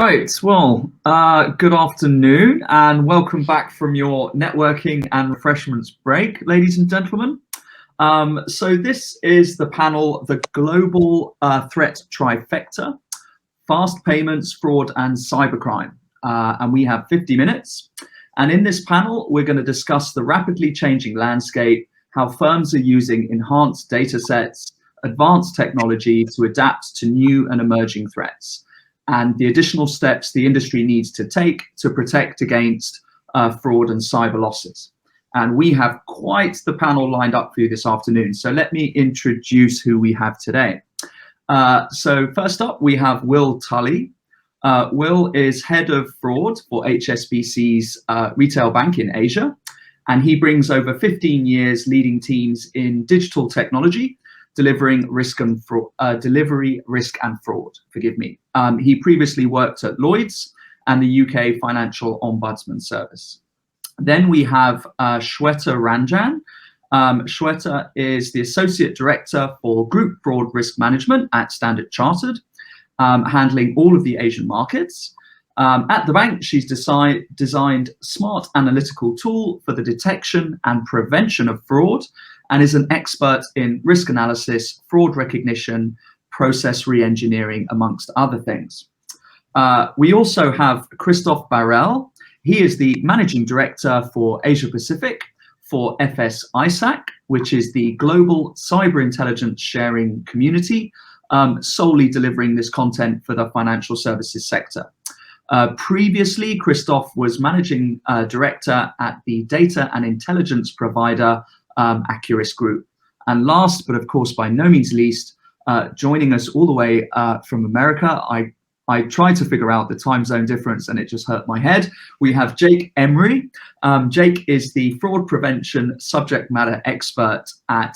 Right, well, good afternoon and welcome back from your networking and refreshments break, ladies and gentlemen. So this is the panel, the Global Threat Trifecta, Fast Payments, Fraud and Cybercrime. And we have 50 minutes. And in this panel, we're going to discuss the rapidly changing landscape, how firms are using enhanced data sets, advanced technology to adapt to new and emerging threats, and the additional steps the industry needs to take to protect against fraud and cyber losses. And we have quite the panel lined up for you this afternoon. So let me introduce who we have today. So first up, we have Will Tully. Will is head of fraud for HSBC's retail bank in Asia. And he brings over 15 years leading teams in digital technology, delivering risk and fraud, risk and fraud. Forgive me. He previously worked at Lloyd's and the UK Financial Ombudsman Service. Then we have Shweta Ranjan. Shweta is the Associate Director for Group Fraud Risk Management at Standard Chartered, handling all of the Asian markets. At the bank, she's designed smart analytical tool for the detection and prevention of fraud, and is an expert in risk analysis, fraud recognition, process re-engineering, amongst other things. We also have Christophe Barel. He is the Managing Director for Asia Pacific for FS-ISAC, which is the global cyber intelligence sharing community, solely delivering this content for the financial services sector. Previously, Christophe was Managing Director at the data and intelligence provider Actimize Group. And last, but of course by no means least, joining us all the way from America, I tried to figure out the time zone difference and it just hurt my head. We have Jake Emry. Jake is the fraud prevention subject matter expert at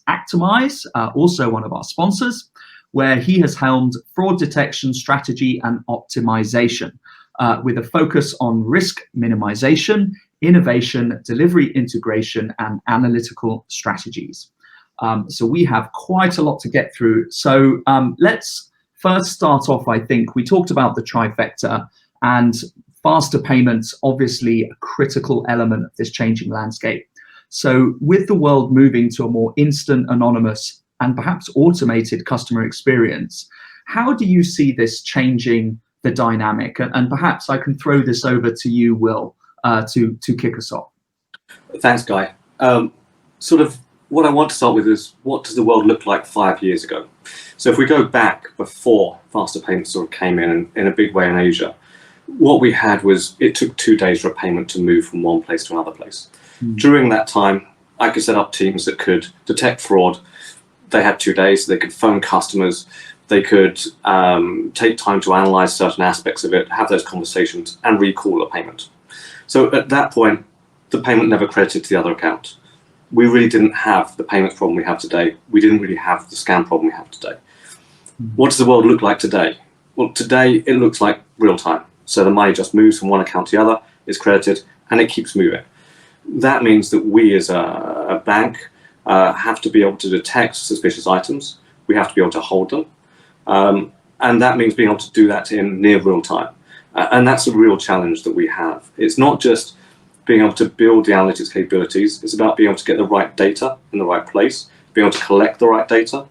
Actimize, also one of our sponsors, where he has helmed fraud detection strategy and optimization with a focus on risk minimization, innovation, delivery integration, and analytical strategies. So we have quite a lot to get through. So let's first start off, I think. We talked about the trifecta, and faster payments, obviously a critical element of this changing landscape. So with the world moving to a more instant, anonymous, and perhaps automated customer experience, how do you see this changing the dynamic? And perhaps I can throw this over to you, Will, to kick us off. Thanks, Guy. Sort of what I want to start with is, what does the world look like 5 years ago? So if we go back before faster payments sort of came in a big way in Asia, what we had was it took 2 days for a payment to move from one place to another place. During that time, I could set up teams that could detect fraud. They had 2 days, so they could phone customers, they could take time to analyze certain aspects of it, have those conversations, and recall a payment. So at that point, the payment never credited to the other account. We really didn't have the payments problem we have today. We didn't really have the scam problem we have today. What does the world look like today? Well, today it looks like real time. So the money just moves from one account to the other, is credited, and it keeps moving. That means that we as a bank have to be able to detect suspicious items. We have to be able to hold them. And that means being able to do that in near real time. And that's a real challenge that we have. It's not just being able to build the analytics capabilities, it's about being able to get the right data in the right place, being able to collect the right data,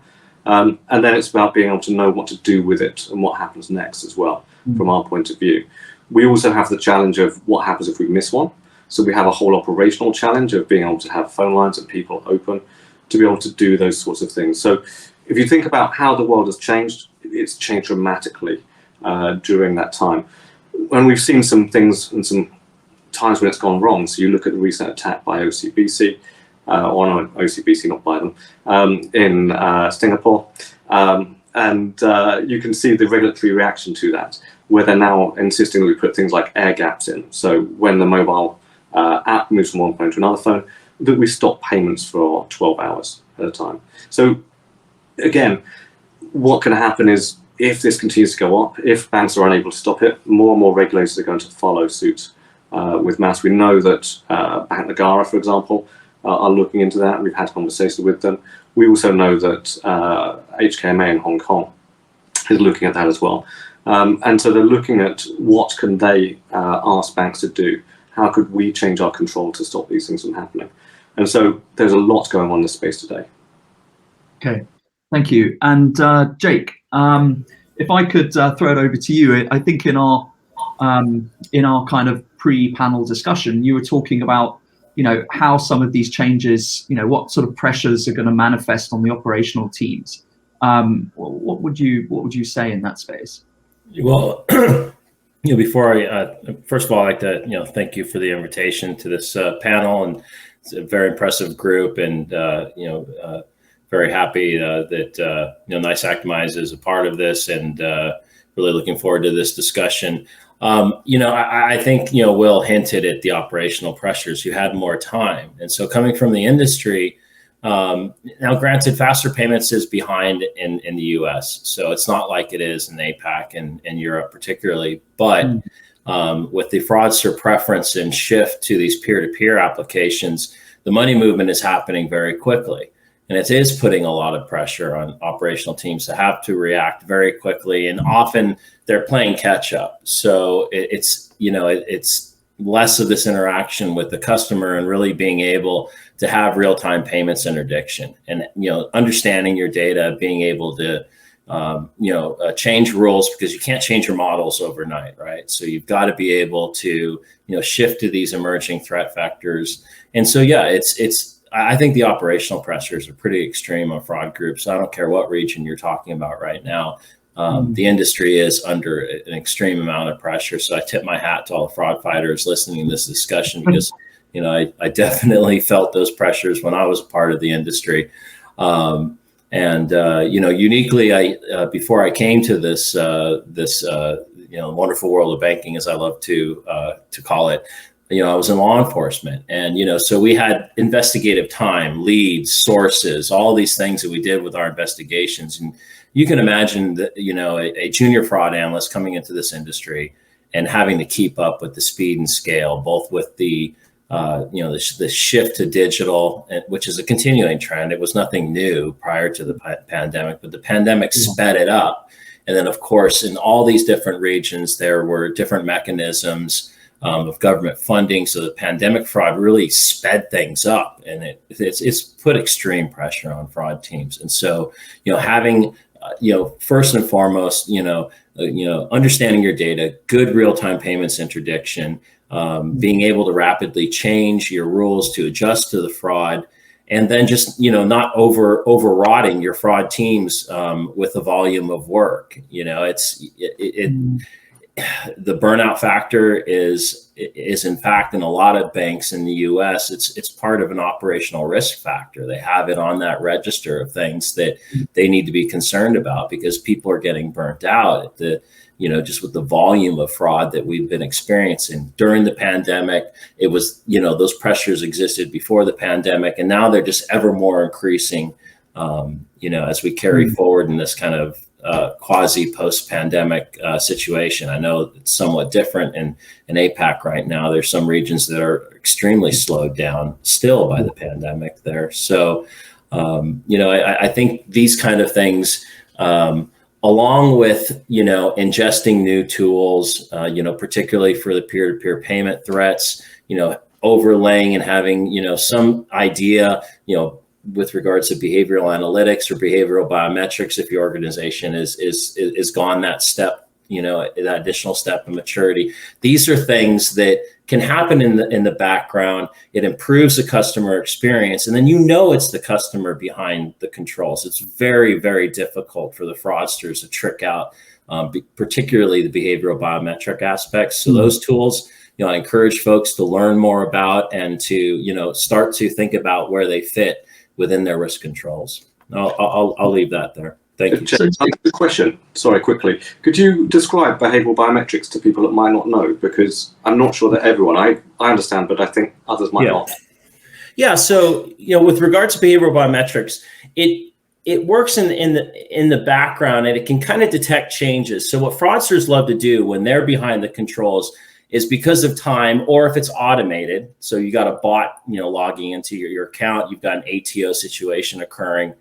and then it's about being able to know what to do with it and what happens next as well, from our point of view. We also have the challenge of what happens if we miss one. So we have a whole operational challenge of being able to have phone lines and people open to be able to do those sorts of things. So if you think about how the world has changed, it's changed dramatically during that time. When we've seen some things and some times when it's gone wrong, so you look at the recent attack by OCBC, or not OCBC, not by them, in Singapore, and you can see the regulatory reaction to that, where they're now insisting that we put things like air gaps in. So when the mobile app moves from one phone to another phone, that we stop payments for 12 hours at a time. So again, what can happen is, if this continues to go up, if banks are unable to stop it, more and more regulators are going to follow suit with mass. We know that Bank Negara, for example, are looking into that. We've had conversations with them. We also know that HKMA in Hong Kong is looking at that as well. And so they're looking at what can they ask banks to do. How could we change our control to stop these things from happening? And so there's a lot going on in this space today. Okay, thank you. And Jake, if I could throw it over to you, I think in our kind of pre-panel discussion, you were talking about, how some of these changes, what sort of pressures are going to manifest on the operational teams. What would you say in that space? Well, before I, first of all, I'd like to, thank you for the invitation to this panel, and it's a very impressive group, and very happy that Nice Actimize is a part of this, and really looking forward to this discussion. I think Will hinted at the operational pressures. You had more time, and so coming from the industry. Now, granted, faster payments is behind in the US, so it's not like it is in APAC and Europe particularly, but with the fraudster preference and shift to these peer-to-peer applications, the money movement is happening very quickly. And it is putting a lot of pressure on operational teams to have to react very quickly, and often they're playing catch up. So it's less of this interaction with the customer and really being able to have real-time payments interdiction, and understanding your data, being able to change rules, because you can't change your models overnight, right? So you've got to be able to shift to these emerging threat vectors. And so I think the operational pressures are pretty extreme on fraud groups. I don't care what region you're talking about right now. The industry is under an extreme amount of pressure. So I tip my hat to all the fraud fighters listening to this discussion, because I definitely felt those pressures when I was a part of the industry. Uniquely, before I came to this wonderful world of banking, as I love to call it, I was in law enforcement, and so we had investigative time, leads, sources, all these things that we did with our investigations. And you can imagine that a junior fraud analyst coming into this industry and having to keep up with the speed and scale, both with the the shift to digital, which is a continuing trend. It was nothing new prior to the pandemic, but the pandemic sped it up. And then, of course, in all these different regions, there were different mechanisms of government funding. So the pandemic fraud really sped things up, and it's put extreme pressure on fraud teams. And so, having, first and foremost, understanding your data, good real-time payments interdiction, being able to rapidly change your rules to adjust to the fraud, and then just, not overwroughting your fraud teams with the volume of work. The burnout factor is in fact, in a lot of banks in the US, it's part of an operational risk factor. They have it on that register of things that they need to be concerned about, because people are getting burnt out at just with the volume of fraud that we've been experiencing during the pandemic. It was, those pressures existed before the pandemic, and now they're just ever more increasing, as we carry forward in this kind of quasi post-pandemic situation. I know it's somewhat different in APAC right now. There's some regions that are extremely slowed down still by the pandemic there. So, I think these kind of things, along with, ingesting new tools, particularly for the peer-to-peer payment threats, overlaying and having, some idea, with regards to behavioral analytics or behavioral biometrics, if your organization is gone that step, that additional step of maturity. These are things that can happen in the background. It improves the customer experience, and then it's the customer behind the controls. It's very, very difficult for the fraudsters to trick out, particularly the behavioral biometric aspects. So those tools, I encourage folks to learn more about, and to start to think about where they fit within their risk controls. I'll leave that there. Thank you. Good question. Sorry, quickly. Could you describe behavioral biometrics to people that might not know? Because I'm not sure that everyone, I understand, but I think others might not. Yeah. So, with regards to behavioral biometrics, it works in the background, and it can kind of detect changes. So what fraudsters love to do when they're behind the controls is, because of time, or if it's automated. So you got a bot, logging into your account, you've got an ATO situation occurring.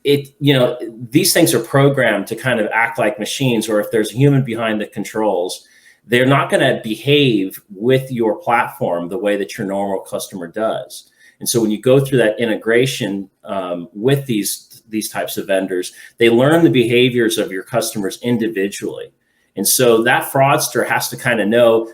these things are programmed to kind of act like machines, or if there's a human behind the controls, they're not going to behave with your platform the way that your normal customer does. And so when you go through that integration with these types of vendors, they learn the behaviors of your customers individually. And so that fraudster has to kind of know,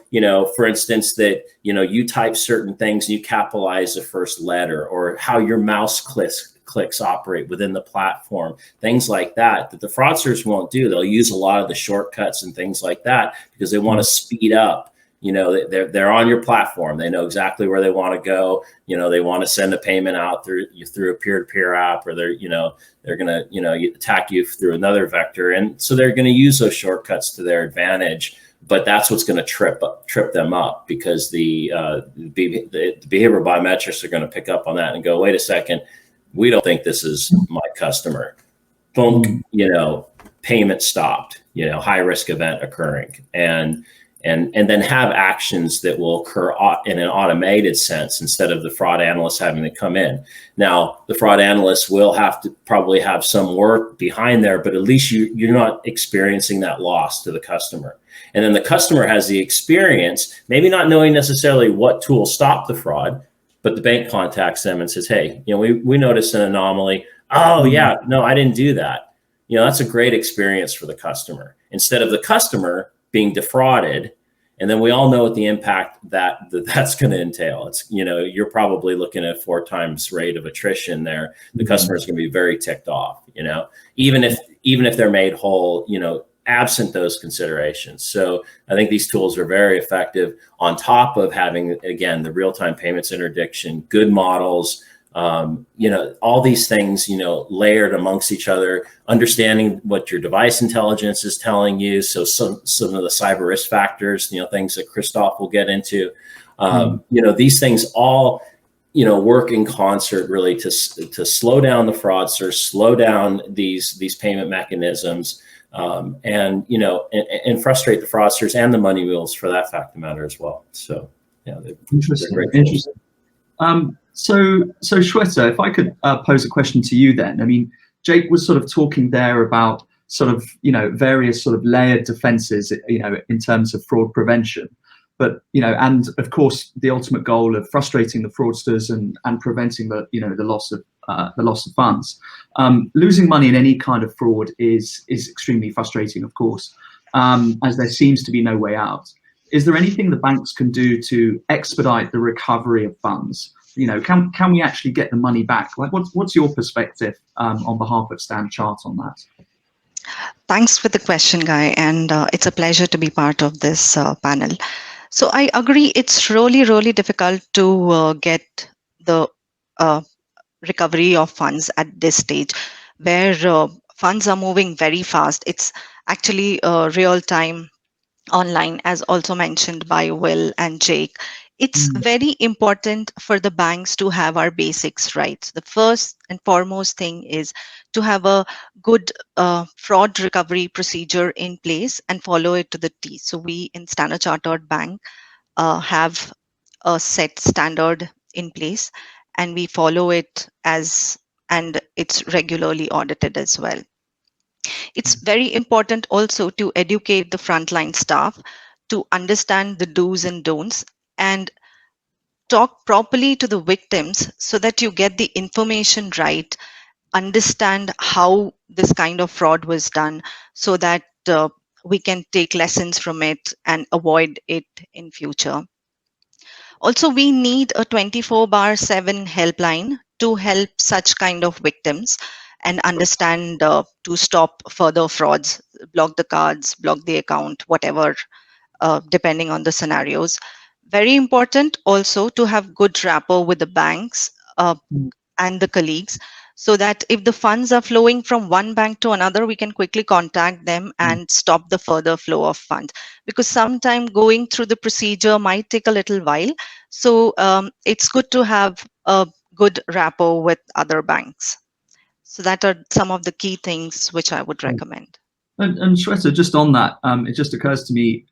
for instance, that, you type certain things and you capitalize the first letter, or how your mouse clicks operate within the platform, things like that the fraudsters won't do. They'll use a lot of the shortcuts and things like that because they want to speed up. They're on your platform. They know exactly where they want to go. They want to send a payment out through a peer-to-peer app, or they're going to attack you through another vector. And so they're going to use those shortcuts to their advantage. But that's what's going to trip them up, because the behavioral biometrics are going to pick up on that and go, wait a second, we don't think this is my customer. Boom, payment stopped, high risk event occurring. And then have actions that will occur in an automated sense, instead of the fraud analyst having to come in. Now, the fraud analyst will have to probably have some work behind there, but at least you're not experiencing that loss to the customer. And then the customer has the experience, maybe not knowing necessarily what tool stopped the fraud, but the bank contacts them and says, hey, we noticed an anomaly. Oh yeah, no, I didn't do that. That's a great experience for the customer, instead of the customer being defrauded. And then we all know what the impact that's going to entail. It's, you're probably looking at 4 times rate of attrition there. The customer is going to be very ticked off, even if they're made whole, absent those considerations. So I think these tools are very effective, on top of having, again, the real-time payments interdiction, good models, all these things, layered amongst each other, understanding what your device intelligence is telling you. So some of the cyber risk factors, things that Christophe will get into, these things all, work in concert really to slow down the fraudsters, slow down these payment mechanisms, and frustrate the fraudsters and the money mules, for that fact of the matter, as well. So Interesting. So Shweta, if I could pose a question to you then. I mean, Jake was sort of talking there about sort of, various sort of layered defenses, in terms of fraud prevention. But, and of course, the ultimate goal of frustrating the fraudsters and preventing the loss of funds. Losing money in any kind of fraud is extremely frustrating, of course, as there seems to be no way out. Is there anything the banks can do to expedite the recovery of funds? Can we actually get the money back? Like, what's your perspective on behalf of Stan Chart on that? Thanks for the question, Guy, and it's a pleasure to be part of this panel. So I agree, it's really, really difficult to get the recovery of funds at this stage, where funds are moving very fast. It's actually real time online, as also mentioned by Will and Jake. It's very important for the banks to have our basics right. The first and foremost thing is to have a good fraud recovery procedure in place and follow it to the T. So we in Standard Chartered Bank have a set standard in place, and we follow it and it's regularly audited as well. It's very important also to educate the frontline staff to understand the do's and don'ts, and talk properly to the victims so that you get the information right, understand how this kind of fraud was done, so that we can take lessons from it and avoid it in future. Also, we need a 24/7 helpline to help such kind of victims and understand to stop further frauds, block the cards, block the account, whatever, depending on the scenarios. Very important also to have good rapport with the banks and the colleagues, so that if the funds are flowing from one bank to another, we can quickly contact them and stop the further flow of funds. Because sometimes going through the procedure might take a little while. So it's good to have a good rapport with other banks. So that are some of the key things which I would recommend. And Shweta, just on that, it just occurs to me,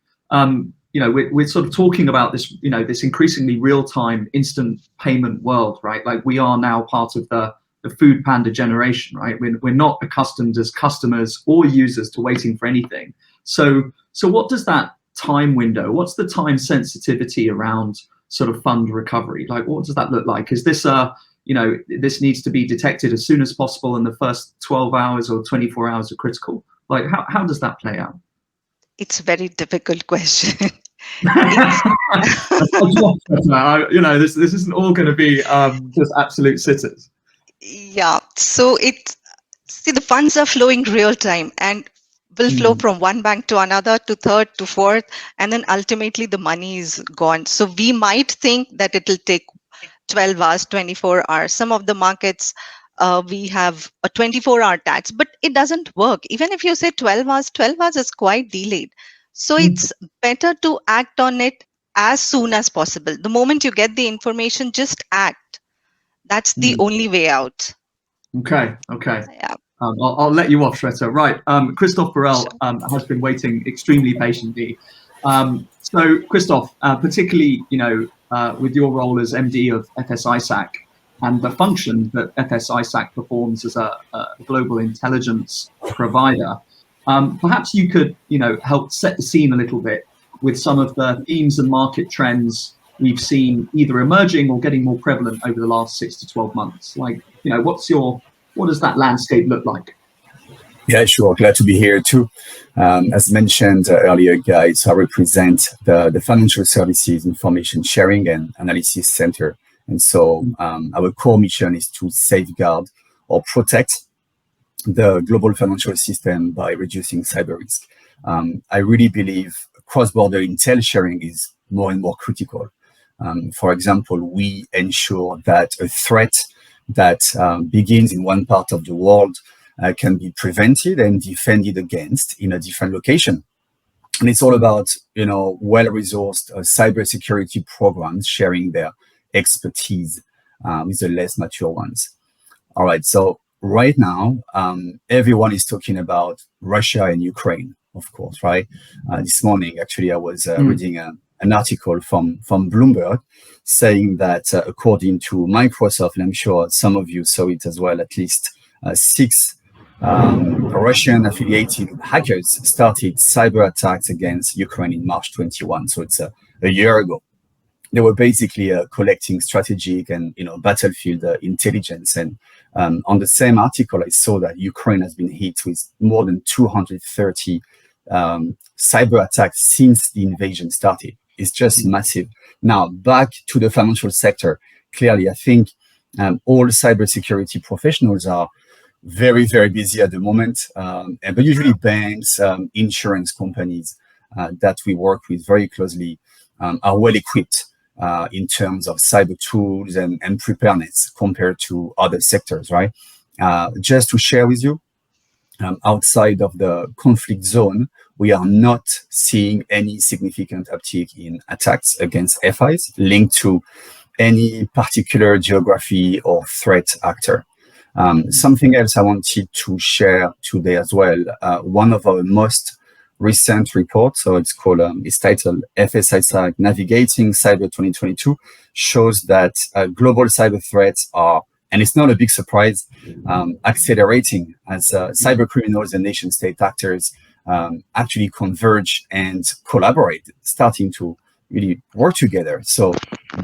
we're sort of talking about this, this increasingly real-time instant payment world, right? Like, we are now part of the the food panda generation, right? We're not accustomed as customers or users to waiting for anything. So what does that time window, what's the time sensitivity around sort of fund recovery? Like, what does that look like? Is this this needs to be detected as soon as possible and the first 12 hours or 24 hours are critical? Like, how does that play out? It's a very difficult question. This isn't all going to be just absolute sitters. Yeah, so the funds are flowing real time and will flow from one bank to another, to third, to fourth, and then ultimately the money is gone. So we might think that it will take 12 hours, 24 hours. Some of the markets, we have a 24-hour tax, but it doesn't work. Even if you say 12 hours is quite delayed. So it's better to act on it as soon as possible. The moment you get the information, just act. That's the only way out. Okay. Yeah. I'll let you off, Shweta. Right. Christophe Barel has been waiting extremely patiently. So Christophe, particularly, with your role as MD of FS-ISAC and the function that FS-ISAC performs as a global intelligence provider, perhaps you could, help set the scene a little bit with some of the themes and market trends we've seen either emerging or getting more prevalent over the last 6 to 12 months. Like, what does that landscape look like? Yeah, sure. Glad to be here too. As mentioned earlier, guys, I represent the Financial Services Information Sharing and Analysis Center. And so our core mission is to safeguard or protect the global financial system by reducing cyber risk. I really believe cross-border intel sharing is more and more critical. For example, we ensure that a threat that begins in one part of the world can be prevented and defended against in a different location. And it's all about, well-resourced cybersecurity programs sharing their expertise with the less mature ones. All right, so right now, everyone is talking about Russia and Ukraine, of course, right? This morning, actually, I was reading an article from Bloomberg saying that according to Microsoft, and I'm sure some of you saw it as well, at least 6 Russian-affiliated hackers started cyber attacks against Ukraine in March 21. So it's a year ago. They were basically collecting strategic and battlefield intelligence. And on the same article, I saw that Ukraine has been hit with more than 230 cyber attacks since the invasion started. It's just massive. Now, back to the financial sector. Clearly, I think all cybersecurity professionals are very, very busy at the moment. But usually banks, insurance companies that we work with very closely are well equipped in terms of cyber tools and preparedness compared to other sectors, right? Just to share with you, outside of the conflict zone, we are not seeing any significant uptick in attacks against FIs linked to any particular geography or threat actor. Something else I wanted to share today as well, one of our most recent reports, so it's titled FS-ISAC Navigating Cyber 2022, shows that global cyber threats are, and it's not a big surprise, accelerating as cyber criminals and nation state actors actually converge and collaborate, starting to really work together. So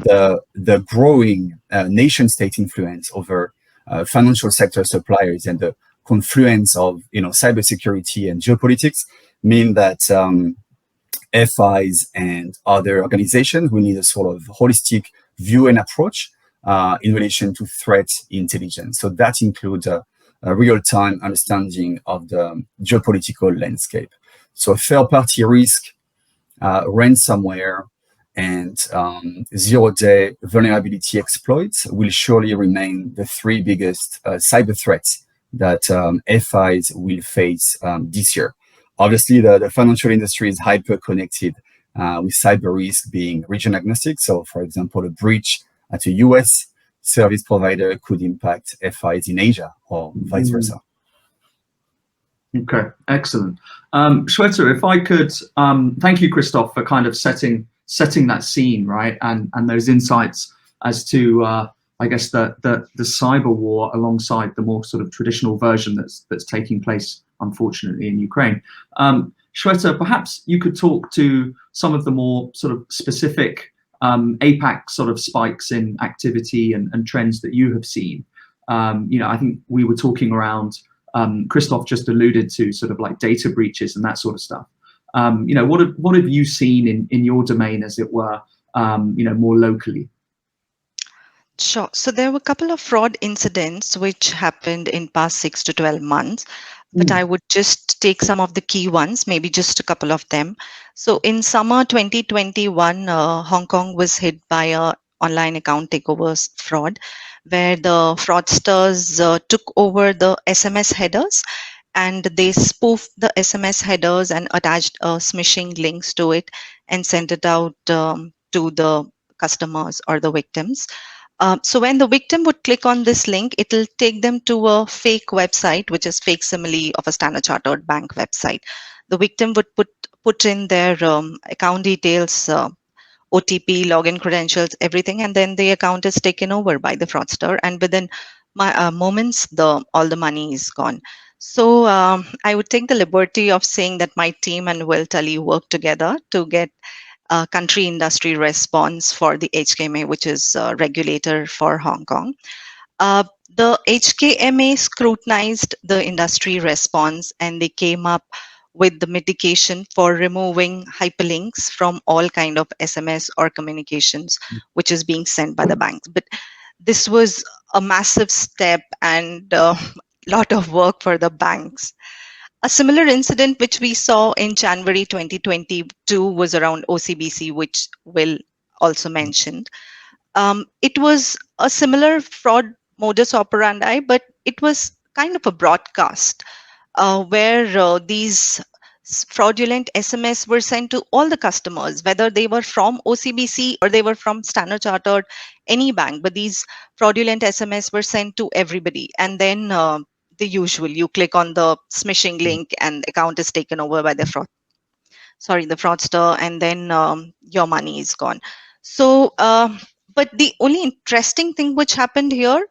the growing nation state influence over financial sector suppliers and the confluence of cybersecurity and geopolitics mean that FIs and other organizations will need a sort of holistic view and approach in relation to threat intelligence. So that includes a real-time understanding of the geopolitical landscape. So third-party risk, ransomware, and zero-day vulnerability exploits will surely remain the 3 biggest cyber threats that FIs will face this year. Obviously, the financial industry is hyper-connected, with cyber risk being region agnostic. So, for example, a breach at a US service provider could impact FIs in Asia or vice versa. Okay, excellent. Shweta, if I could, thank you, Christophe, for kind of setting that scene, right, and those insights as to I guess the cyber war alongside the more sort of traditional version that's taking place, unfortunately, in Ukraine. Shweta, perhaps you could talk to some of the more sort of specific APAC sort of spikes in activity and trends that you have seen. I think we were talking around, Christophe just alluded to sort of like data breaches and that sort of stuff. What have you seen in your domain, as it were, more locally? Sure. So there were a couple of fraud incidents which happened in past 6 to 12 months, but I would just take some of the key ones, maybe just a couple of them. So in summer 2021, Hong Kong was hit by a online account takeover fraud, where the fraudsters took over the SMS headers, and they spoofed the SMS headers and attached smishing links to it and sent it out to the customers or the victims. So when the victim would click on this link, it'll take them to a fake website, which is fake simile of a Standard Chartered Bank website. The victim would put in their account details, OTP, login credentials, everything, and then the account is taken over by the fraudster, and within moments, all the money is gone. So I would take the liberty of saying that my team and Tully work together to get country industry response for the HKMA, which is a regulator for Hong Kong. The HKMA scrutinized the industry response, and they came up with the mitigation for removing hyperlinks from all kind of SMS or communications which is being sent by the banks. But this was a massive step and a lot of work for the banks. A similar incident which we saw in January 2022 was around OCBC, which Will also mentioned. It was a similar fraud modus operandi, but it was kind of a broadcast where these fraudulent SMS were sent to all the customers, whether they were from OCBC or they were from Standard Chartered, any bank, but these fraudulent SMS were sent to everybody. And then the usual, you click on the smishing link and account is taken over by the fraudster, and then your money is gone. So, but the only interesting thing which happened here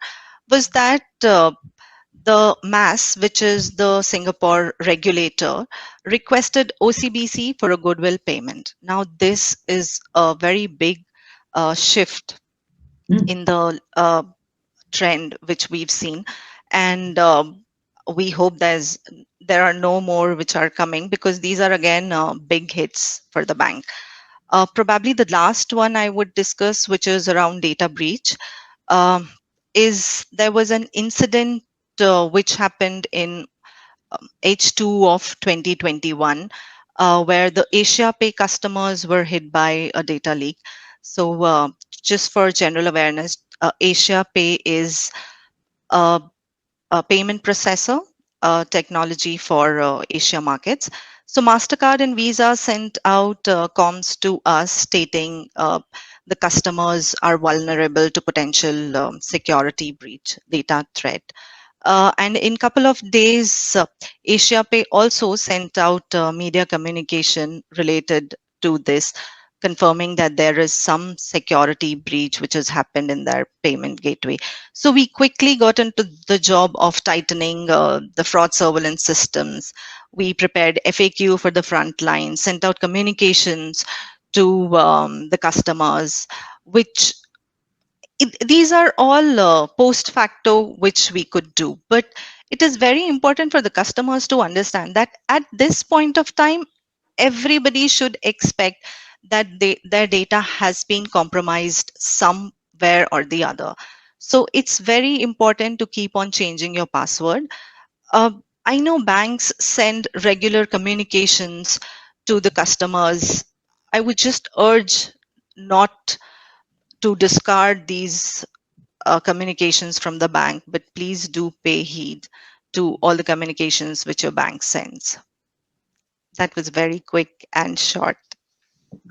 was that the MAS, which is the Singapore regulator, requested OCBC for a goodwill payment. Now, this is a very big shift in the trend which we've seen. And we hope there are no more which are coming, because these are again big hits for the bank. Probably the last one I would discuss, which is around data breach, is there was an incident which happened in H2 of 2021, where the Asia Pay customers were hit by a data leak. So just for general awareness, Asia Pay is a payment processor technology for Asia markets. So MasterCard and Visa sent out comms to us stating the customers are vulnerable to potential security breach, data threat. And in a couple of days, Asia Pay also sent out media communication related to this, confirming that there is some security breach which has happened in their payment gateway. So we quickly got into the job of tightening the fraud surveillance systems. We prepared FAQ for the front line, sent out communications to the customers, which these are all post facto which we could do. But it is very important for the customers to understand that at this point of time, everybody should expect that their data has been compromised somewhere or the other. So it's very important to keep on changing your password. I know banks send regular communications to the customers. I would just urge not to discard these communications from the bank, but please do pay heed to all the communications which your bank sends. That was very quick and short.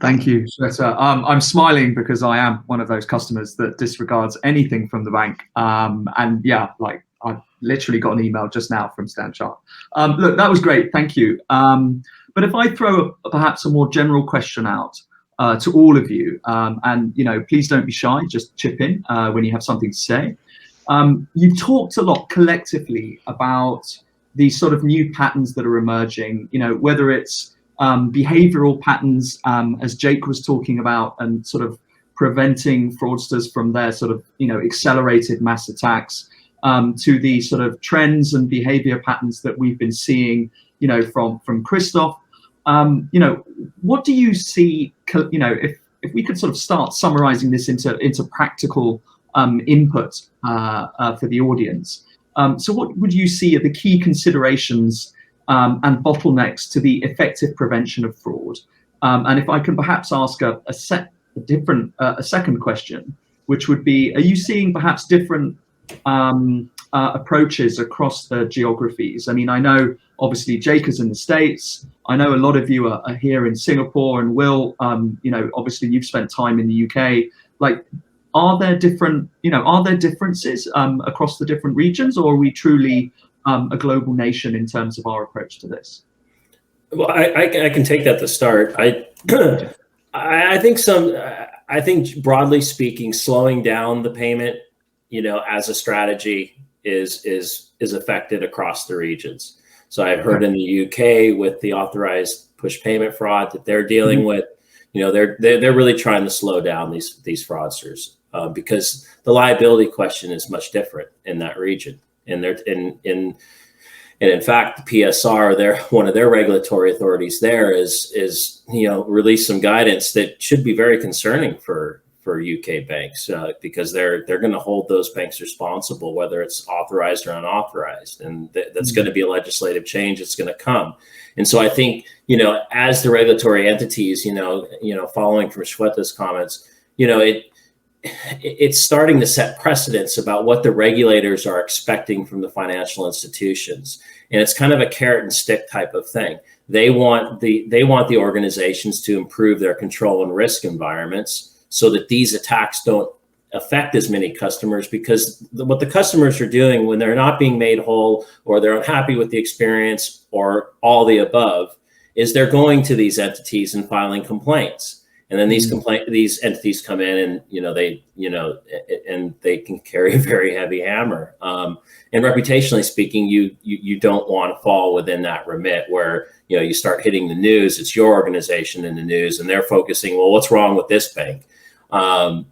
Thank you, Shweta. I'm smiling because I am one of those customers that disregards anything from the bank. And yeah, like I literally got an email just now from Standard Chartered. Look, that was great. Thank you. But if I throw perhaps a more general question out, to all of you. And please don't be shy. Just chip in when you have something to say. You've talked a lot collectively about these sort of new patterns that are emerging. Whether it's behavioral patterns, as Jake was talking about, and sort of preventing fraudsters from their sort of accelerated mass attacks, to the sort of trends and behavior patterns that we've been seeing, from Christophe. What do you see? If we could sort of start summarizing this into practical input for the audience. So what would you see are the key considerations and bottlenecks to the effective prevention of fraud? And if I can perhaps ask a second question, which would be, are you seeing perhaps different approaches across the geographies? I mean, I know obviously Jake is in the States. I know a lot of you are here in Singapore, and Will, obviously you've spent time in the UK. Like, are there differences across the different regions, or are we truly a global nation in terms of our approach to this? Well, I can take that to start. I think broadly speaking, slowing down the payment, as a strategy is affected across the regions. So I've heard in the UK with the authorized push payment fraud that they're dealing with, they're really trying to slow down these fraudsters because the liability question is much different in that region. And in fact, the PSR, one of their regulatory authorities there is released some guidance that should be very concerning for UK banks because they're going to hold those banks responsible, whether it's authorized or unauthorized, and that's going to be a legislative change that's going to come. And so I think as the regulatory entities, following from Shweta's comments, it's starting to set precedents about what the regulators are expecting from the financial institutions. And it's kind of a carrot and stick type of thing. They want the organizations to improve their control and risk environments so that these attacks don't affect as many customers, because what the customers are doing when they're not being made whole, or they're unhappy with the experience, or all the above, is they're going to these entities and filing complaints. And then these entities come in and they can carry a very heavy hammer. And reputationally speaking, you don't want to fall within that remit where you start hitting the news. It's your organization in the news, and they're focusing, well, what's wrong with this bank? I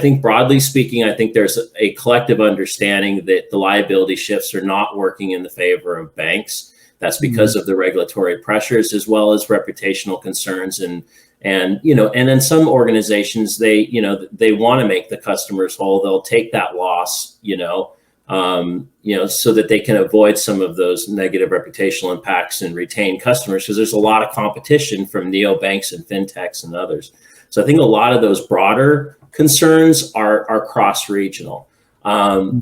think broadly speaking, I think there's a collective understanding that the liability shifts are not working in the favor of banks. That's because of the regulatory pressures as well as reputational concerns, and then some organizations, they want to make the customers whole. They'll take that loss, so that they can avoid some of those negative reputational impacts and retain customers, because there's a lot of competition from neobanks and fintechs and others. So I think a lot of those broader concerns are cross-regional.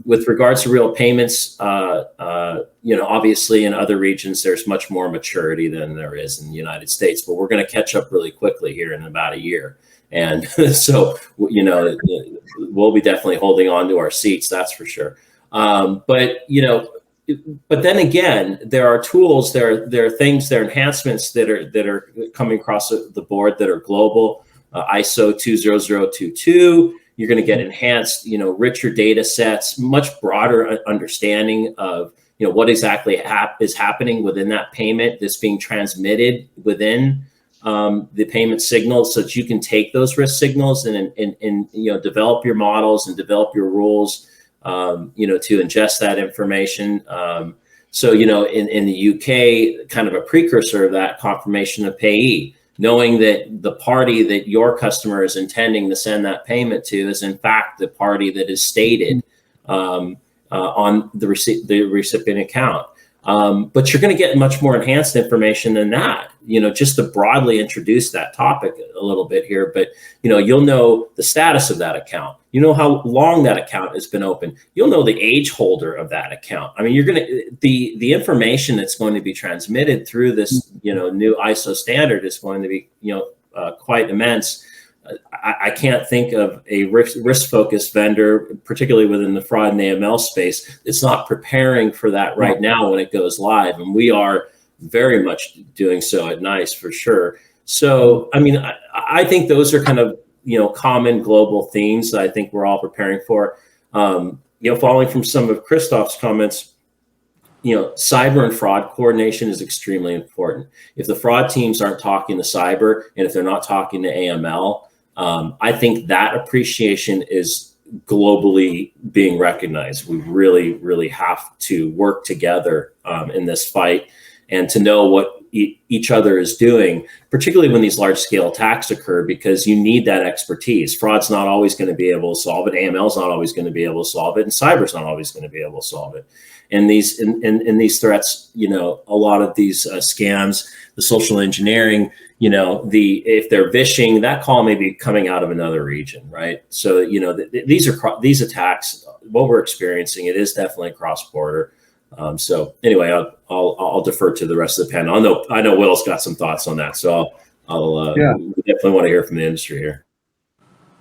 With regards to real payments, obviously in other regions, there's much more maturity than there is in the United States, but we're going to catch up really quickly here in about a year. And so, we'll be definitely holding on to our seats, that's for sure. But then again, there are tools, there are things, there are enhancements that are coming across the board that are global. ISO 20022. You're going to get enhanced, richer data sets, much broader understanding of, what exactly is happening within that payment that's being transmitted within the payment signals, so that you can take those risk signals and develop your models and develop your rules, to ingest that information. So, in the UK, kind of a precursor of that, confirmation of payee. Knowing that the party that your customer is intending to send that payment to is in fact the party that is stated on the recipient account. But you're going to get much more enhanced information than that, just to broadly introduce that topic a little bit here. But, you'll know the status of that account. You know how long that account has been open. You'll know the age holder of that account. I mean, you're going to, the information that's going to be transmitted through this, new ISO standard is going to be, quite immense. I can't think of a risk-focused vendor, particularly within the fraud and AML space, that's not preparing for that right now when it goes live. And we are very much doing so at NICE for sure. So, I mean, I think those are kind of, common global themes that I think we're all preparing for. Following from some of Christophe's comments, cyber and fraud coordination is extremely important. If the fraud teams aren't talking to cyber, and if they're not talking to AML, I think that appreciation is globally being recognized. We really, really have to work together in this fight, and to know what each other is doing, particularly when these large scale attacks occur, because you need that expertise. Fraud's not always going to be able to solve it. AML's not always going to be able to solve it, and cyber's not always going to be able to solve it. And these threats, a lot of these scams, the social engineering, if they're vishing, that call may be coming out of another region, right? So these attacks, what we're experiencing, it is definitely cross border. So anyway, I'll defer to the rest of the panel. I know Will's got some thoughts on that, so I'll definitely want to hear from the industry here.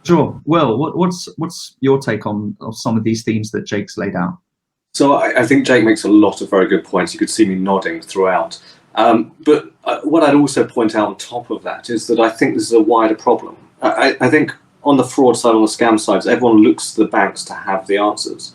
Sure. Will, what's your take on some of these themes that Jake's laid out? So I think Jake makes a lot of very good points. You could see me nodding throughout. But what I'd also point out on top of that is that I think this is a wider problem. I think on the fraud side, on the scam side, everyone looks to the banks to have the answers.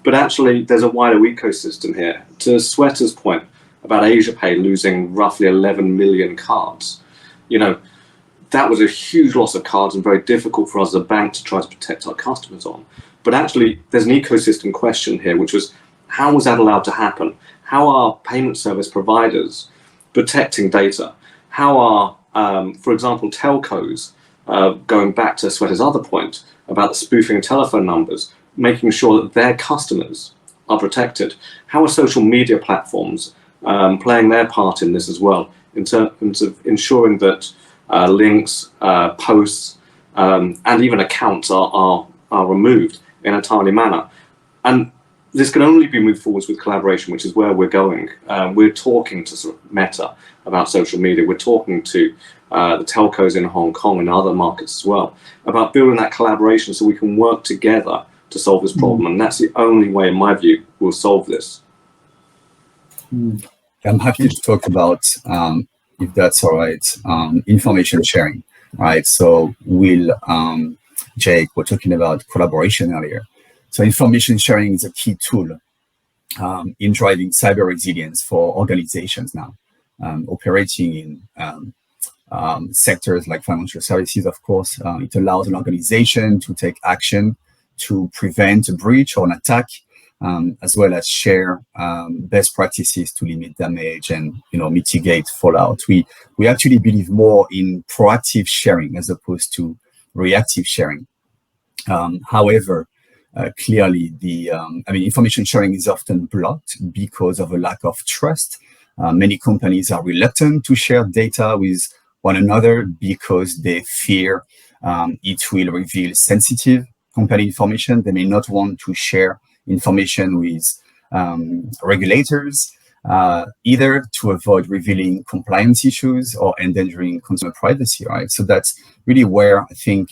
But actually, there's a wider ecosystem here. To Shweta's point about AsiaPay losing roughly 11 million cards, that was a huge loss of cards and very difficult for us as a bank to try to protect our customers on. But actually, there's an ecosystem question here, which was, how was that allowed to happen? How are payment service providers protecting data? How are, for example, telcos, going back to Shweta's other point about the spoofing of telephone numbers, making sure that their customers are protected? How are social media platforms playing their part in this as well, in terms of ensuring that links, posts, and even accounts are removed in a timely manner? And this can only be moved forwards with collaboration, which is where we're going. We're talking to sort of Meta about social media. We're talking to the telcos in Hong Kong and other markets as well about building that collaboration so we can work together to solve this problem. And that's the only way, in my view, we'll solve this. I'm happy to talk about, if that's all right, information sharing, right? So Will, Jake, were talking about collaboration earlier. So information sharing is a key tool in driving cyber resilience for organizations now, operating in sectors like financial services, of course. It allows an organization to take action to prevent a breach or an attack, as well as share best practices to limit damage and mitigate fallout. We actually believe more in proactive sharing as opposed to reactive sharing. However, clearly information sharing is often blocked because of a lack of trust. Many companies are reluctant to share data with one another because they fear it will reveal sensitive company information. They may not want to share information with regulators, either to avoid revealing compliance issues or endangering consumer privacy, right? So that's really where I think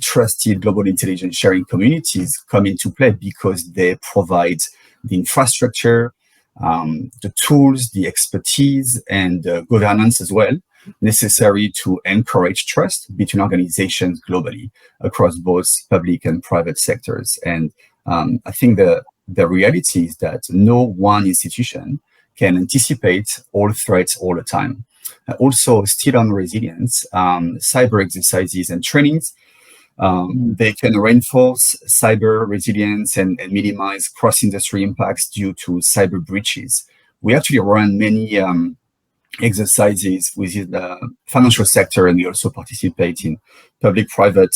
trusted global intelligence sharing communities come into play, because they provide the infrastructure, the tools, the expertise, and governance as well necessary to encourage trust between organizations globally across both public and private sectors. And I think the reality is that no one institution can anticipate all threats all the time. Also, still on resilience, cyber exercises and trainings, they can reinforce cyber resilience and minimize cross-industry impacts due to cyber breaches. We actually run many exercises within the financial sector, and we also participate in public-private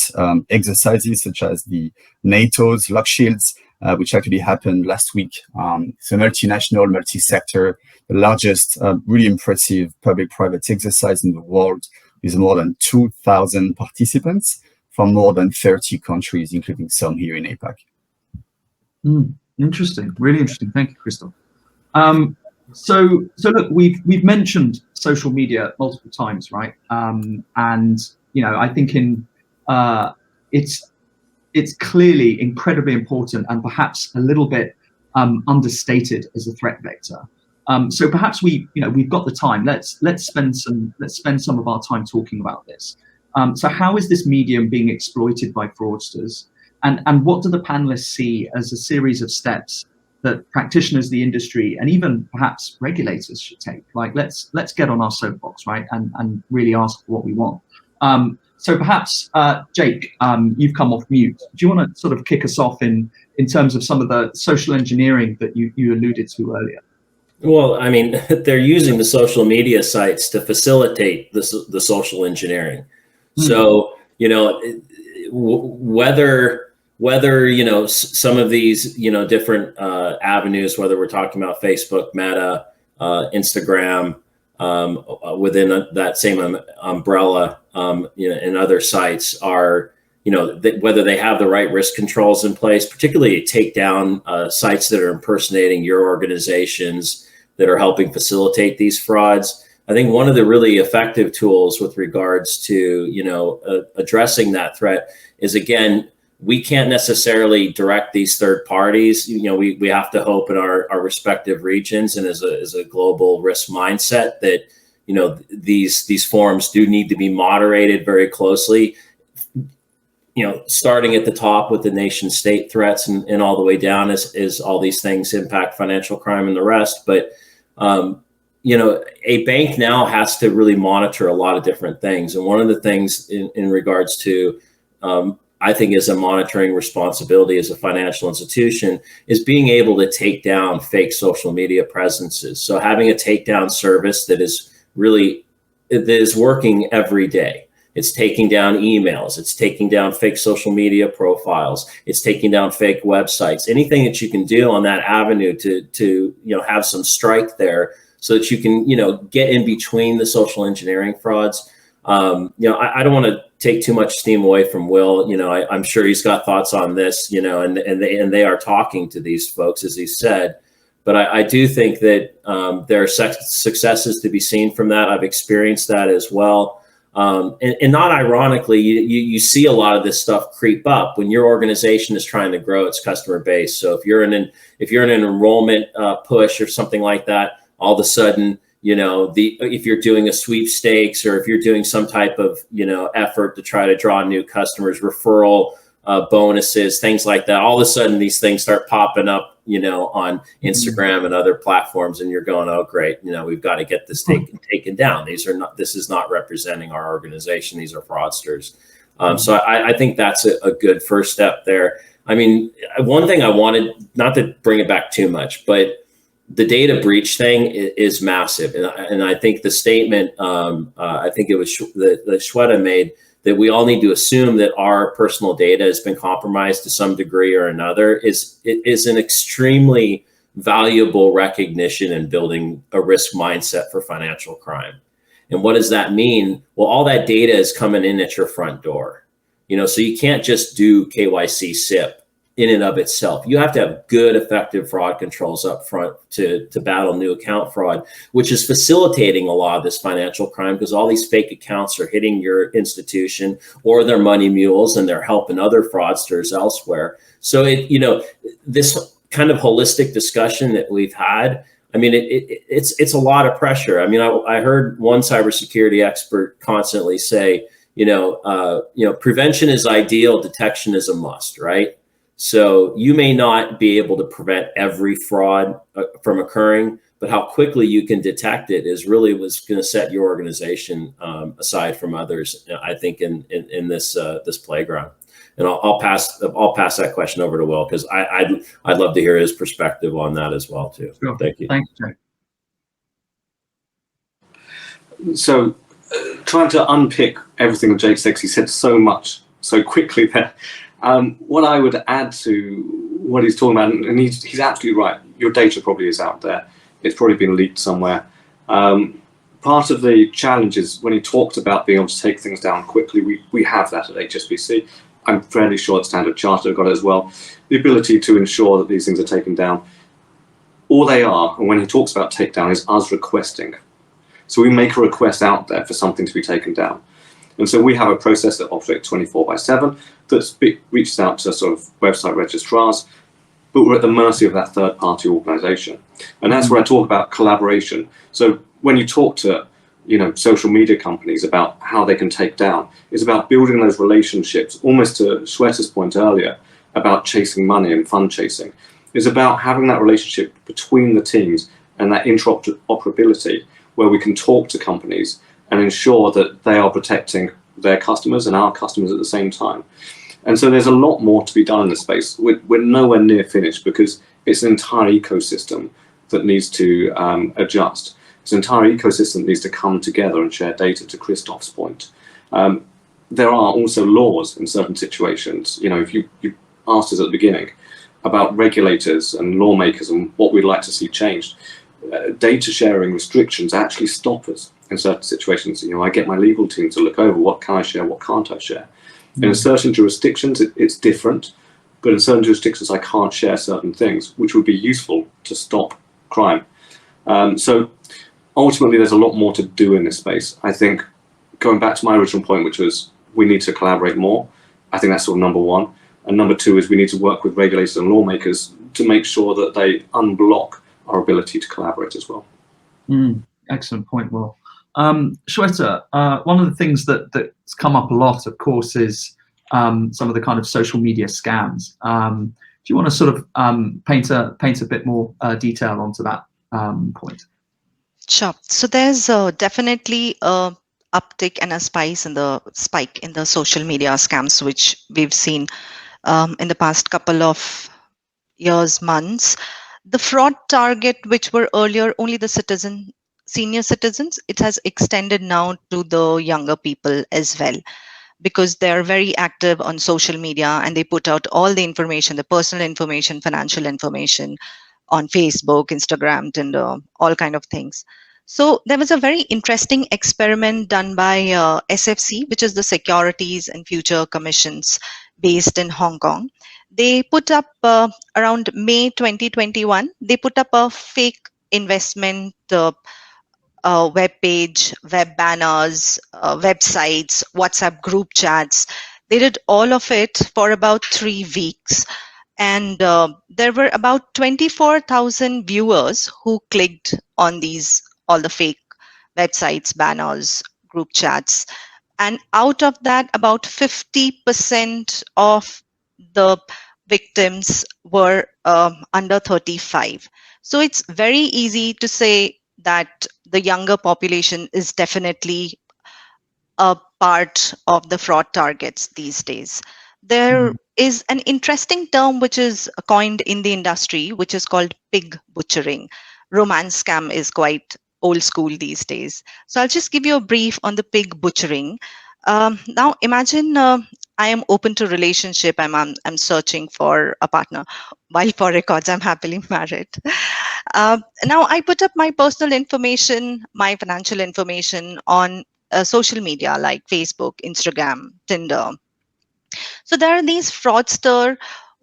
exercises such as the NATO's Lock Shields, which actually happened last week. It's a multinational, multi-sector, the largest, really impressive public-private exercise in the world, with more than 2,000 participants from more than 30 countries, including some here in APAC. Interesting, really interesting. Thank you, Christophe. So look, we've mentioned social media multiple times, right? And I think it's clearly incredibly important and perhaps a little bit understated as a threat vector. So perhaps we've got the time. Let's spend some of our time talking about this. So how is this medium being exploited by fraudsters, and what do the panelists see as a series of steps that practitioners, the industry, and even perhaps regulators should take? Like, let's get on our soapbox, right, and really ask what we want. So perhaps, Jake, you've come off mute. Do you want to sort of kick us off in terms of some of the social engineering that you alluded to earlier? Well, I mean, they're using the social media sites to facilitate the social engineering. So, you know, whether some of these, different avenues, whether we're talking about Facebook, Meta, Instagram, within that same umbrella, and other sites are, whether they have the right risk controls in place, particularly take down sites that are impersonating your organizations that are helping facilitate these frauds. I think one of the really effective tools with regards to, addressing that threat is, again, we can't necessarily direct these third parties. We have to hope in our respective regions and as a global risk mindset that, these forums do need to be moderated very closely, starting at the top with the nation state threats and all the way down as all these things impact financial crime and the rest. But, a bank now has to really monitor a lot of different things. And one of the things in regards to, I think, is a monitoring responsibility as a financial institution is being able to take down fake social media presences. So having a takedown service that is working every day. It's taking down emails. It's taking down fake social media profiles. It's taking down fake websites. Anything that you can do on that avenue to have some strike there, so that you can get in between the social engineering frauds. I don't want to take too much steam away from Will. I'm sure he's got thoughts on this. And they are talking to these folks, as he said. But I do think that there are successes to be seen from that. I've experienced that as well. And not ironically, you see a lot of this stuff creep up when your organization is trying to grow its customer base. So if you're in an enrollment push or something like that, all of a sudden, if you're doing a sweepstakes or if you're doing some type of effort to try to draw new customers, referral bonuses, things like that, all of a sudden these things start popping up, on Instagram and other platforms, and you're going, oh great, we've got to get this taken down. This is not representing our organization. These are fraudsters. So I think that's a good first step there. I mean, one thing I wanted, not to bring it back too much, but the data breach thing is massive. And I think the statement, I think it was that Shweta made, that we all need to assume that our personal data has been compromised to some degree or another is an extremely valuable recognition in building a risk mindset for financial crime. And what does that mean? Well, all that data is coming in at your front door, so you can't just do KYC SIP in and of itself. You have to have good, effective fraud controls up front to battle new account fraud, which is facilitating a lot of this financial crime, because all these fake accounts are hitting your institution or they're money mules and they're helping other fraudsters elsewhere. So this kind of holistic discussion that we've had, I mean, it's a lot of pressure. I mean, I heard one cybersecurity expert constantly say, prevention is ideal, detection is a must, right? So you may not be able to prevent every fraud from occurring, but how quickly you can detect it is really what's going to set your organization aside from others, I think, in this playground. And I'll pass that question over to Will, because I'd love to hear his perspective on that as well too. Sure. Thank you. Thanks, Jake. So trying to unpick everything that Jake said, he said so much so quickly there. What I would add to what he's talking about, and he's absolutely right, your data probably is out there. It's probably been leaked somewhere. Part of the challenge is when he talked about being able to take things down quickly, we have that at HSBC. I'm fairly sure at Standard Chartered have got it as well. The ability to ensure that these things are taken down. All they are, and when he talks about takedown, is us requesting. So we make a request out there for something to be taken down. And so we have a process that operates 24/7 that reaches out to sort of website registrars, but we're at the mercy of that third-party organization. And that's where I talk about collaboration. So when you talk to social media companies about how they can take down, it's about building those relationships, almost to Shweta's point earlier about chasing money and fund chasing. It's about having that relationship between the teams and that interoperability where we can talk to companies and ensure that they are protecting their customers and our customers at the same time. And so there's a lot more to be done in this space. We're nowhere near finished because it's an entire ecosystem that needs to adjust. This entire ecosystem needs to come together and share data, to Christophe's point. There are also laws in certain situations. If you asked us at the beginning about regulators and lawmakers and what we'd like to see changed, data sharing restrictions actually stop us in certain situations. I get my legal team to look over what can I share, what can't I share. And in certain jurisdictions, it's different, but in certain jurisdictions, I can't share certain things, which would be useful to stop crime. So ultimately, there's a lot more to do in this space. I think going back to my original point, which was we need to collaborate more. I think that's sort of number one. And number two is we need to work with regulators and lawmakers to make sure that they unblock our ability to collaborate as well. Excellent point, Will. Shweta, one of the things that's come up a lot, of course, is some of the kind of social media scams. Do you want to sort of paint a bit more detail onto that point? Sure. So there's definitely a uptick and a spike in the social media scams, which we've seen in the past couple of years, months. The fraud target, which were earlier only the senior citizens, it has extended now to the younger people as well, because they're very active on social media and they put out all the information, the personal information, financial information on Facebook, Instagram, Tinder, all kind of things. So there was a very interesting experiment done by SFC, which is the Securities and Future Commissions based in Hong Kong. They put up around May 2021, they put up a fake investment web page, web banners, websites, WhatsApp group chats. They did all of it for about 3 weeks. And there were about 24,000 viewers who clicked on all the fake websites, banners, group chats. And out of that, about 50% of the victims were under 35. So it's very easy to say that the younger population is definitely a part of the fraud targets these days. There is an interesting term which is coined in the industry, which is called pig butchering. Romance scam is quite old school these days. So I'll just give you a brief on the pig butchering. Now imagine I am open to relationship. I'm searching for a partner. While for records, I'm happily married. Now I put up my personal information, my financial information on social media like Facebook, Instagram, Tinder. So there are these fraudsters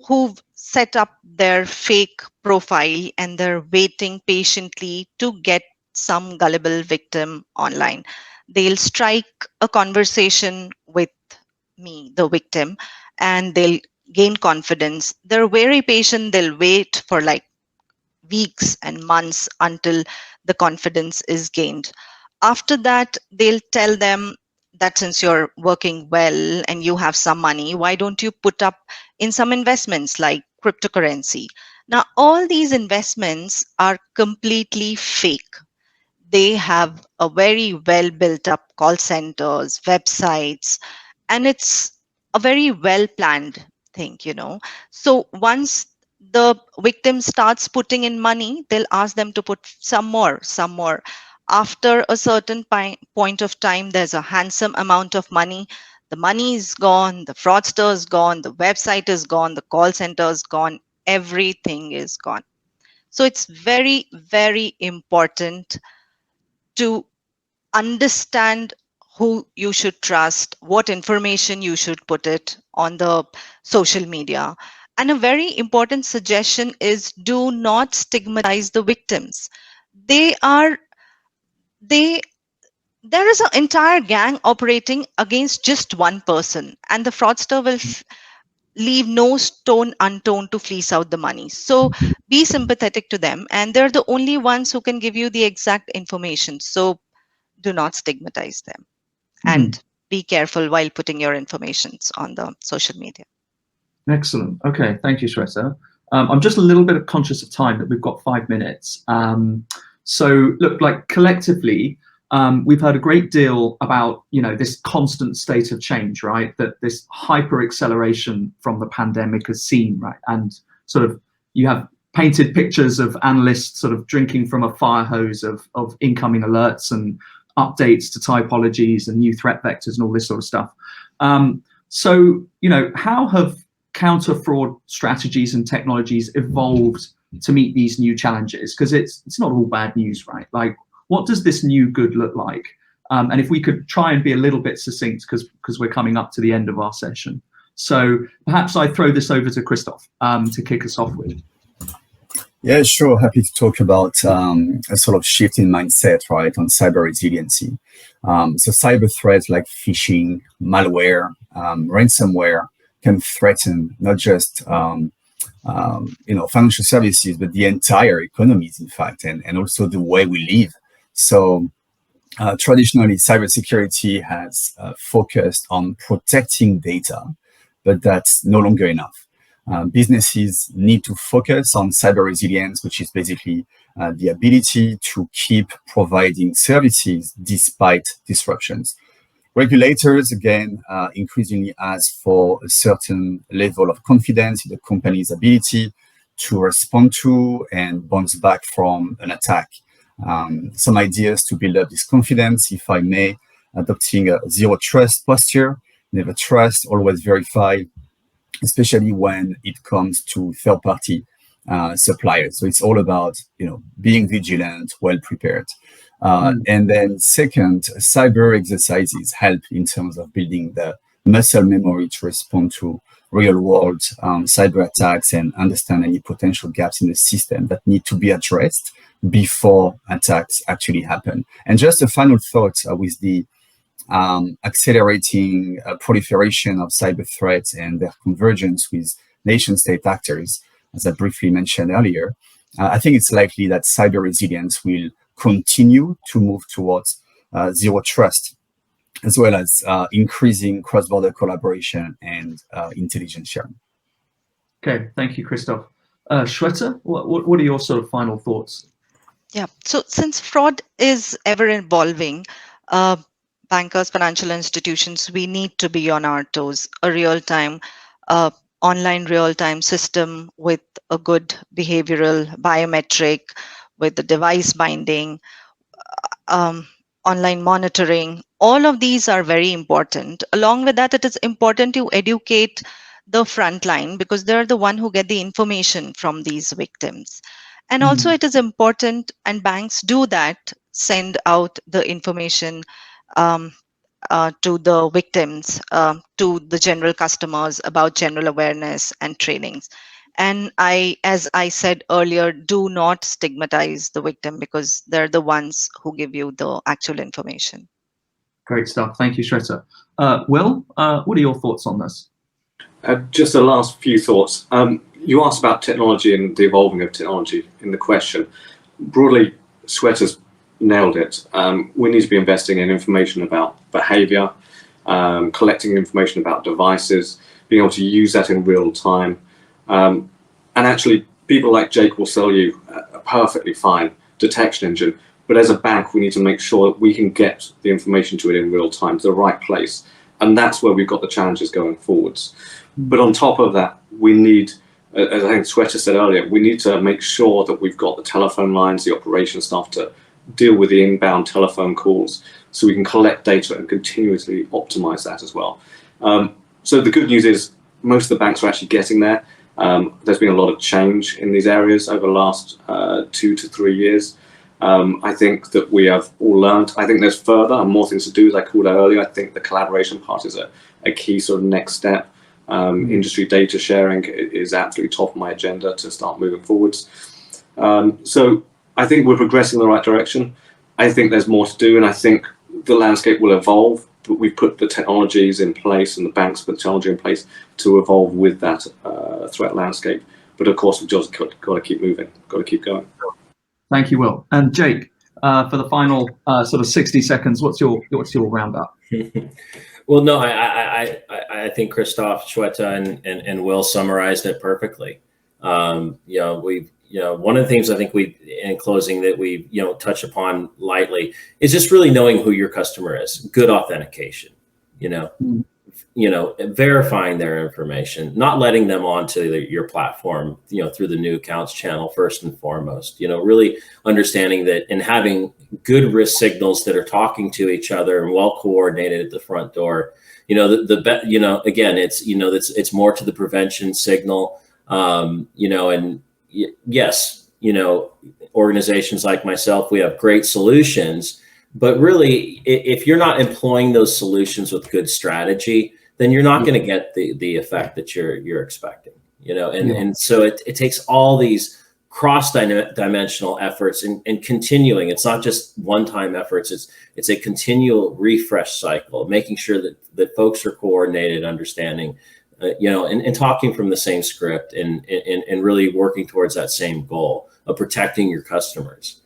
who've set up their fake profile and they're waiting patiently to get some gullible victim online. They'll strike a conversation with me, the victim, and they'll gain confidence. They're very patient. They'll wait for like weeks and months until the confidence is gained. After that, they'll tell them that since you're working well and you have some money, why don't you put up in some investments like cryptocurrency? Now, all these investments are completely fake. They have a very well built up call centers, websites, and it's a very well planned thing, So once the victim starts putting in money, they'll ask them to put some more. After a certain point of time, there's a handsome amount of money. The money is gone, the fraudster is gone, the website is gone, the call center is gone, everything is gone. So it's very, very important to understand who you should trust, what information you should put it on the social media. And a very important suggestion is do not stigmatize the victims. There is an entire gang operating against just one person, and the fraudster will leave no stone unturned to fleece out the money. So be sympathetic to them, and they're the only ones who can give you the exact information. So do not stigmatize them, and be careful while putting your informations on the social media. Excellent. Okay, thank you, Shweta. I'm just a little bit conscious of time, that we've got 5 minutes. So look, like collectively, we've heard a great deal about, you know, this constant state of change, right? That this hyper acceleration from the pandemic has seen, right? And sort of you have painted pictures of analysts sort of drinking from a fire hose of incoming alerts and updates to typologies and new threat vectors and all this sort of stuff. So, you know, how have counter fraud strategies and technologies evolved to meet these new challenges? Because it's not all bad news, right? Like, what does this new good look like? And if we could try and be a little bit succinct, because we're coming up to the end of our session. So perhaps I throw this over to Christophe to kick us off with. Yeah, sure. Happy to talk about a sort of shift in mindset, right, on cyber resiliency. So cyber threats like phishing, malware, ransomware can threaten not just financial services, but the entire economies, in fact, and also the way we live. So traditionally, cybersecurity has focused on protecting data, but that's no longer enough. Businesses need to focus on cyber resilience, which is basically the ability to keep providing services despite disruptions. Regulators, again, increasingly ask for a certain level of confidence in the company's ability to respond to and bounce back from an attack. Some ideas to build up this confidence, if I may: adopting a zero trust posture, never trust, always verify, especially when it comes to third-party suppliers. So it's all about, being vigilant, well prepared. And then second, cyber exercises help in terms of building the muscle memory to respond to real-world cyber attacks and understand any potential gaps in the system that need to be addressed before attacks actually happen. And just a final thought with the accelerating proliferation of cyber threats and their convergence with nation-state actors, as I briefly mentioned earlier, I think it's likely that cyber resilience will continue to move towards zero trust, as well as increasing cross-border collaboration and intelligence sharing. Okay, thank you, Christophe. Shweta, what are your sort of final thoughts? Yeah, so since fraud is ever evolving, bankers, financial institutions, we need to be on our toes. A real-time, online real-time system with a good behavioral biometric, with the device binding, online monitoring, all of these are very important. Along with that, it is important to educate the front line, because they're the one who get the information from these victims. And also it is important, and banks do that, send out the information to the victims, to the general customers about general awareness and trainings. And as I said earlier, do not stigmatize the victim, because they're the ones who give you the actual information. Great stuff. Thank you, Shweta. Will, what are your thoughts on this? Just the last few thoughts. You asked about technology and the evolving of technology in the question. Broadly, Shweta's nailed it. We need to be investing in information about behavior, collecting information about devices, being able to use that in real time. And actually, people like Jake will sell you a perfectly fine detection engine, but as a bank, we need to make sure that we can get the information to it in real time, to the right place. And that's where we've got the challenges going forwards. But on top of that, we need, as I think Shweta said earlier, we need to make sure that we've got the telephone lines, the operation staff to deal with the inbound telephone calls, so we can collect data and continuously optimize that as well. So the good news is most of the banks are actually getting there. There's been a lot of change in these areas over the last 2 to 3 years. I think that we have all learned. I think there's further and more things to do, as I called out earlier. I think the collaboration part is a key sort of next step. Industry data sharing is absolutely top of my agenda to start moving forwards. So I think we're progressing in the right direction. I think there's more to do, and I think the landscape will evolve. we've put the technologies in place and the banks put the technology in place to evolve with that threat landscape. But of course, we've just got to keep moving, got to keep going. Thank you, Will. And Jake, for the final sort of 60 seconds, what's your roundup? Well, no, I think Christophe, Shweta, and Will summarized it perfectly. One of the things I think in closing that we touch upon lightly is just really knowing who your customer is. Good authentication, verifying their information, not letting them onto your platform, through the new accounts channel first and foremost. Really understanding that and having good risk signals that are talking to each other and well coordinated at the front door. Again, it's more to the prevention signal. And yes, organizations like myself, we have great solutions, but really, if you're not employing those solutions with good strategy, then you're not going to get the effect that you're expecting, and so it takes all these cross-dimensional efforts and continuing. It's not just one-time efforts. It's a continual refresh cycle, making sure that folks are coordinated, understanding, and talking from the same script and really working towards that same goal of protecting your customers.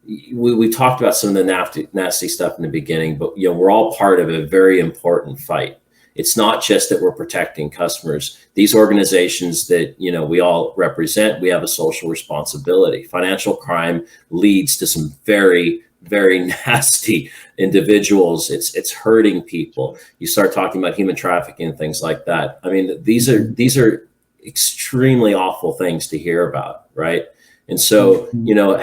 We talked about some of the nasty stuff in the beginning, but we're all part of a very important fight. It's not just that we're protecting customers. These organizations that we all represent, we have a social responsibility. Financial crime leads to some very, very nasty individuals. It's hurting people. You start talking about human trafficking and things like that. I mean, these are extremely awful things to hear about, right? And so,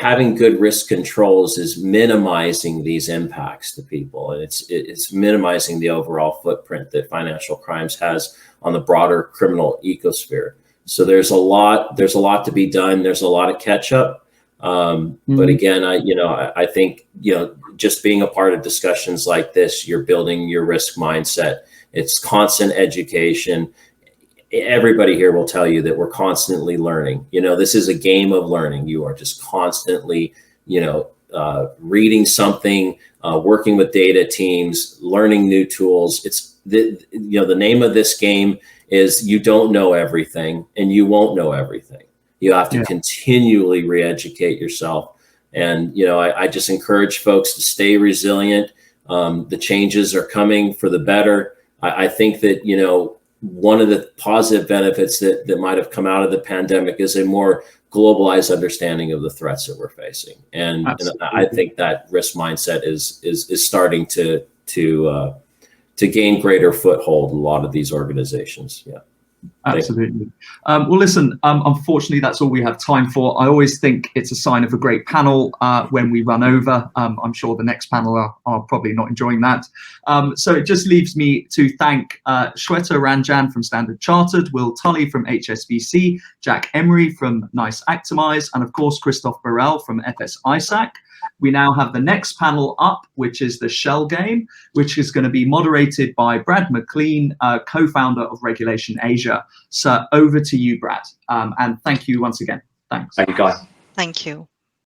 having good risk controls is minimizing these impacts to people, and it's minimizing the overall footprint that financial crimes has on the broader criminal ecosphere. So there's a lot to be done. There's a lot of catch up. But again, I think, just being a part of discussions like this, you're building your risk mindset. It's constant education. Everybody here will tell you that we're constantly learning. This is a game of learning. You are just constantly, reading something, working with data teams, learning new tools. It's the name of this game is you don't know everything and you won't know everything. You have to continually re-educate yourself. And, I just encourage folks to stay resilient. The changes are coming for the better. I think that, one of the positive benefits that might have come out of the pandemic is a more globalized understanding of the threats that we're facing. And I think that risk mindset is starting to gain greater foothold in a lot of these organizations. Yeah. Absolutely. Well, listen, unfortunately, that's all we have time for. I always think it's a sign of a great panel when we run over. I'm sure the next panel are probably not enjoying that. So it just leaves me to thank Shweta Ranjan from Standard Chartered, Will Tully from HSBC, Jack Emry from NICE Actimize, and of course, Christophe Barel from FS-ISAC. We now have the next panel up, which is the Shell Game, which is going to be moderated by Brad McLean, co-founder of Regulation Asia. So over to you, Brad. And thank you once again. Thanks. Thank you, guys. Thank you.